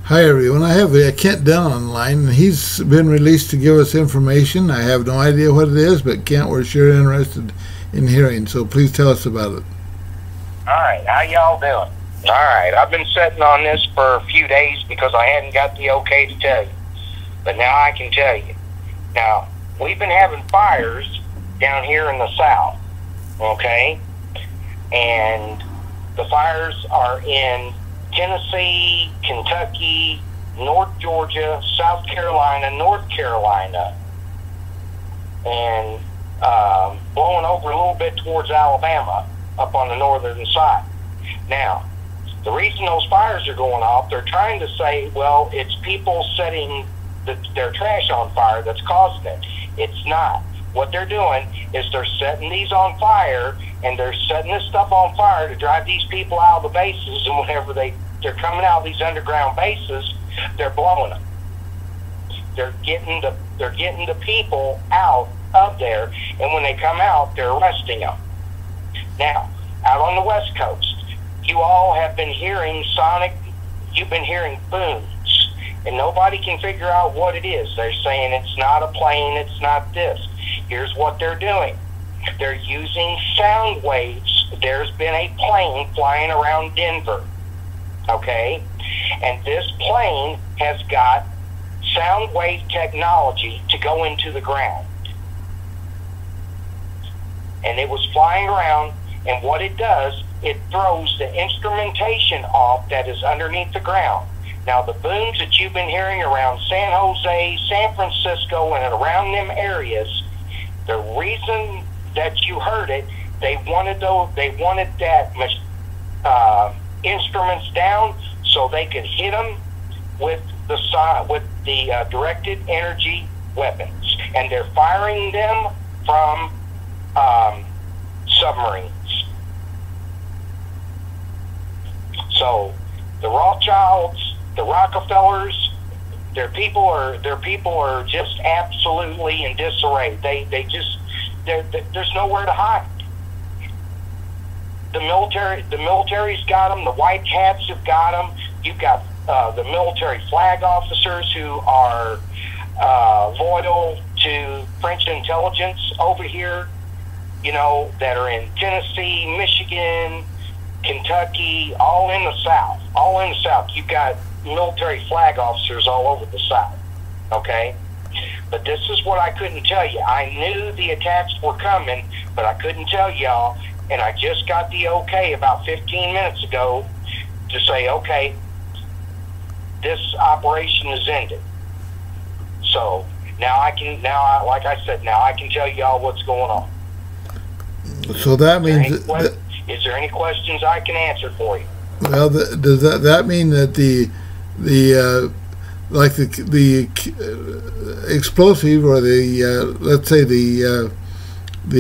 Hi everyone. I have Kent Dunn online, and he's been released to give us information. I have no idea what it is, but Kent, we're sure interested in hearing. So please tell us about it. All right, how y'all doing? All right, I've been sitting on this for a few days because I hadn't got the okay to tell you, but now I can tell you. Now, we've been having fires down here in the south, okay? And the fires are in Tennessee, Kentucky, North Georgia, South Carolina, North Carolina, and blowing over a little bit towards Alabama up on the northern side. Now, the reason those fires are going off, they're trying to say, well, it's people setting their trash on fire that's causing it. It's not. What they're doing is they're setting these on fire, and they're setting this stuff on fire to drive these people out of the bases, and whenever they're coming out of these underground bases, they're blowing them. They're getting the people out of there, and when they come out, they're arresting them. Now, out on the West Coast, you all have been hearing you've been hearing booms, and nobody can figure out what it is. They're saying it's not a plane, it's not this. Here's what they're doing. They're using sound waves. There's been a plane flying around Denver, okay? And this plane has got sound wave technology to go into the ground. And it was flying around, and what it does, it throws the instrumentation off that is underneath the ground. Now, the booms that you've been hearing around San Jose, San Francisco, and around them areas, the reason that you heard it, they wanted that instruments down so they could hit them with the directed energy weapons, and they're firing them from submarines. So the Rothschilds, the Rockefellers, their people are just absolutely in disarray. There's nowhere to hide. The military's got them. The white hats have got them. You've got the military flag officers who are loyal to French intelligence over here, that are in Tennessee, Michigan, Kentucky, all in the South. All in the South. You've got military flag officers all over the South, okay? But this is what I couldn't tell you. I knew the attacks were coming, but I couldn't tell y'all, and I just got the okay about 15 minutes ago to say, okay, this operation is ended. So now like I said, now I can tell y'all what's going on. So that means is there any questions I can answer for you? Well, does that mean that the explosive, or the let's say the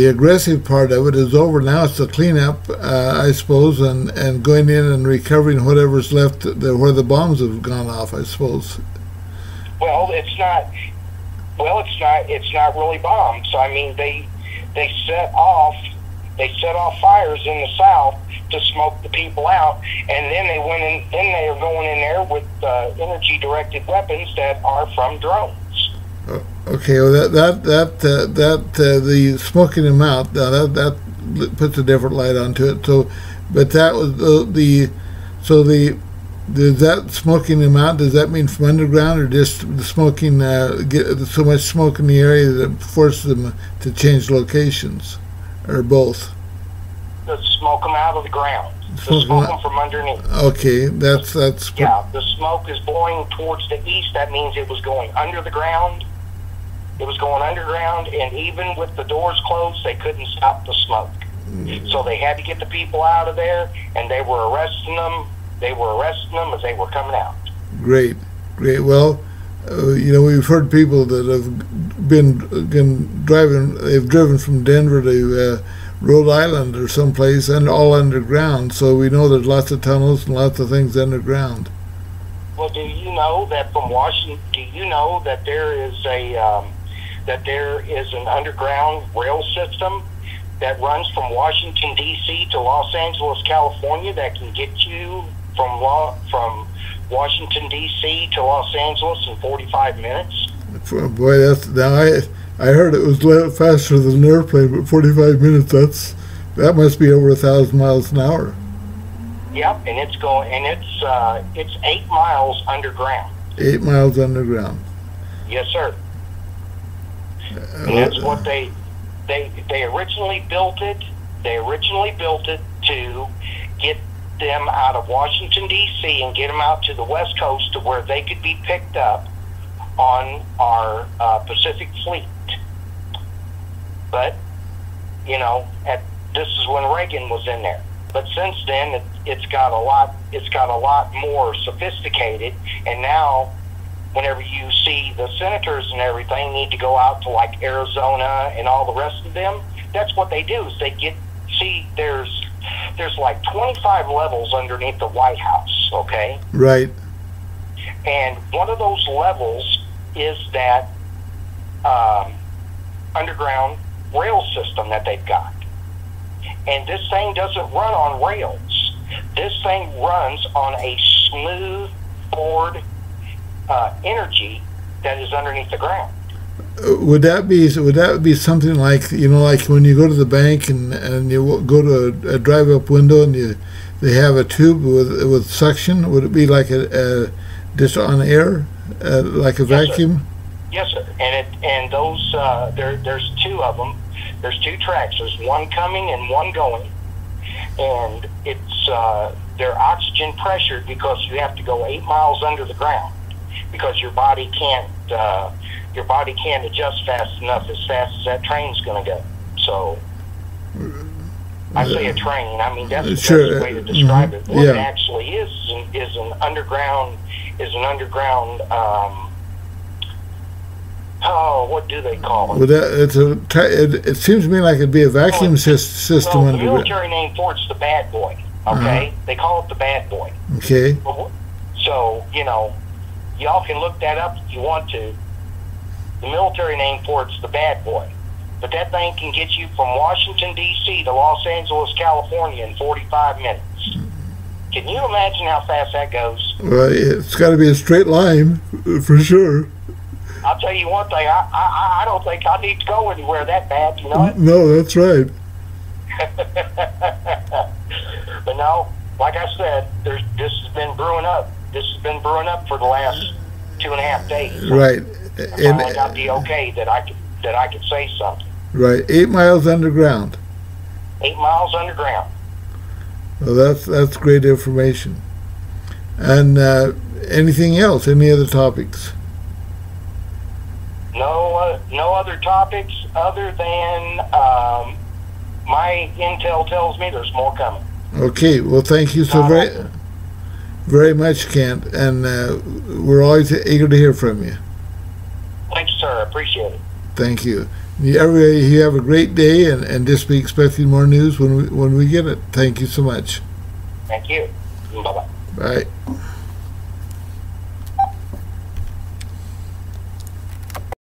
aggressive part of it is over now? It's the cleanup, I suppose, and going in and recovering whatever's left where the bombs have gone off, I suppose. Well, it's not. Well, it's not really bombs. I mean, they set off fires in the South to smoke the people out, and then they went in. Then they are going in there with energy-directed weapons that are from drones. Okay, well the smoking them out, that puts a different light onto it. So, but that was does that smoking them out? Does that mean from underground, or just the smoking get so much smoke in the area that forces them to change locations, or both? To smoke them out of the ground. To smoke them from underneath. Okay, that's yeah. The smoke is blowing towards the east. That means it was going under the ground. It was going underground, and even with the doors closed, they couldn't stop the smoke. So they had to get the people out of there, and they were arresting them. They were arresting them as they were coming out. Great. Well, we've heard people that have been driving. They've driven from Denver to Rhode Island or someplace, and all underground. So we know there's lots of tunnels and lots of things underground. Well, do you know that from Washington? Do you know that there is an underground rail system that runs from Washington D.C. to Los Angeles, California, that can get you from Washington, D.C. to Los Angeles in 45 minutes. Boy, that's now I heard it was faster than an airplane, but 45 minutes, that must be over 1,000 miles an hour. Yep, and it's 8 miles underground. 8 miles underground. Yes, sir. And that's what they originally built it. They originally built it to get them out of Washington, D.C. and get them out to the West Coast to where they could be picked up on our Pacific Fleet. But, you know, this is when Reagan was in there. But since then, it's got a lot more sophisticated, and now whenever you see the senators and everything need to go out to like Arizona and all the rest of them, that's what they do is there's like 25 levels underneath the White House, okay? Right. And one of those levels is that underground rail system that they've got. And this thing doesn't run on rails. This thing runs on a smooth board energy that is underneath the ground. Would that be something like, you know, like when you go to the bank and you go to a drive-up window and they have a tube with suction? Would it be like a just on air, like a vacuum? Yes, sir. And those there's two of them. There's two tracks. There's one coming and one going, and it's they're oxygen pressured because you have to go 8 miles under the ground because your body can't adjust fast enough as fast as that train's going to go. So I say a train. I mean that's the best way to describe it. What it actually is an underground. What do they call it? Well, it seems to me like it'd be a vacuum system. Well, the military name for it's the Bad Boy. Okay, they call it the Bad Boy. Okay. So you know, y'all can look that up if you want to. The military name for it's the Bad Boy, but that thing can get you from Washington D.C. to Los Angeles, California in 45 minutes. Can you imagine how fast that goes? Well, it's got to be a straight line for sure. I'll tell you one thing. I don't think I need to go anywhere that bad. You know it? No, that's right. But no, like I said, this has been brewing up. This has been brewing up for the last 2.5 days. Right. I finally got the okay that I could say something. Right. 8 miles underground. 8 miles underground. Well, that's great information. And anything else? Any other topics? No other topics other than my intel tells me there's more coming. Okay. Well, thank you so very much, Kent, and we're always eager to hear from you. Thank you, sir. I appreciate it. Thanyou. You have a great day, and just be expecting more news when we get it. Thank you so much. Thank you. Bye-bye. Bye.